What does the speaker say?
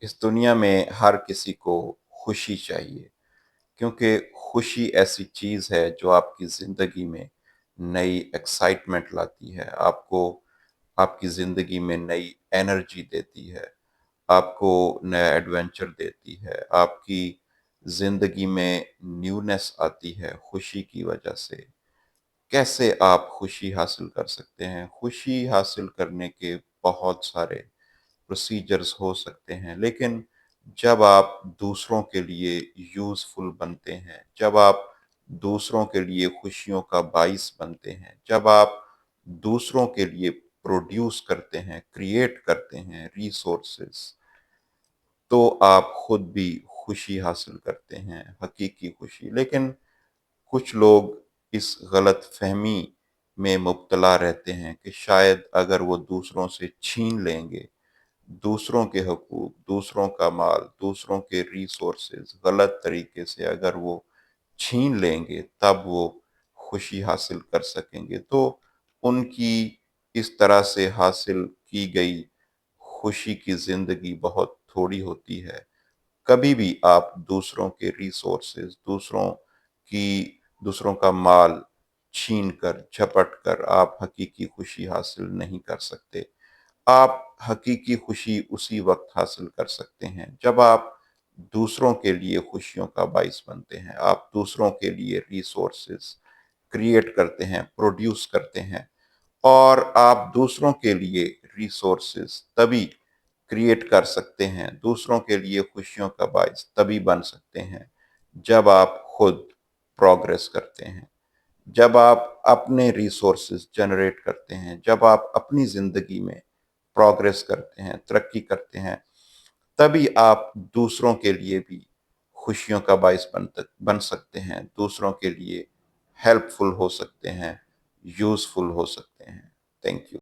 इस दुनिया में हर किसी को खुशी चाहिए, क्योंकि खुशी ऐसी चीज़ है जो आपकी ज़िंदगी में नई एक्साइटमेंट लाती है, आपको आपकी ज़िंदगी में नई एनर्जी देती है, आपको नया एडवेंचर देती है, आपकी ज़िंदगी में न्यूनेस आती है खुशी की वजह से। कैसे आप खुशी हासिल कर सकते हैं? खुशी हासिल करने के बहुत सारे प्रोसीजर्स हो सकते हैं, लेकिन जब आप दूसरों के लिए यूज़फुल बनते हैं, जब आप दूसरों के लिए खुशियों का बाइस बनते हैं, जब आप दूसरों के लिए प्रोड्यूस करते हैं, क्रिएट करते हैं रिसोर्सेस, तो आप खुद भी खुशी हासिल करते हैं, हकीकी खुशी। लेकिन कुछ लोग इस गलतफहमी में मुब्तला रहते हैं कि शायद अगर वो दूसरों से छीन लेंगे, दूसरों के हकूक़, दूसरों का माल, दूसरों के रिसोर्सेज़ गलत तरीके से अगर वो छीन लेंगे, तब वो खुशी हासिल कर सकेंगे। तो उनकी इस तरह से हासिल की गई खुशी की ज़िंदगी बहुत थोड़ी होती है। कभी भी आप दूसरों के रिसोर्सेज, दूसरों का माल छीन कर, झपट कर आप हकीकी खुशी हासिल नहीं कर सकते। आप हकीकी खुशी उसी वक्त हासिल कर सकते हैं जब आप दूसरों के लिए खुशियों का बाइस बनते हैं, आप दूसरों के लिए रिसोर्सेज क्रिएट करते हैं, प्रोड्यूस करते हैं। और आप दूसरों के लिए रिसोर्सेज तभी क्रिएट कर सकते हैं, दूसरों के लिए खुशियों का बायस तभी बन सकते हैं जब आप खुद प्रोग्रेस करते हैं, जब आप अपने रिसोर्सेज जनरेट करते हैं, जब आप अपनी ज़िंदगी में प्रोग्रेस करते हैं, तरक्की करते हैं, तभी आप दूसरों के लिए भी खुशियों का बायस बन सकते हैं, दूसरों के लिए हेल्पफुल हो सकते हैं, यूज़फुल हो सकते हैं। Thank you.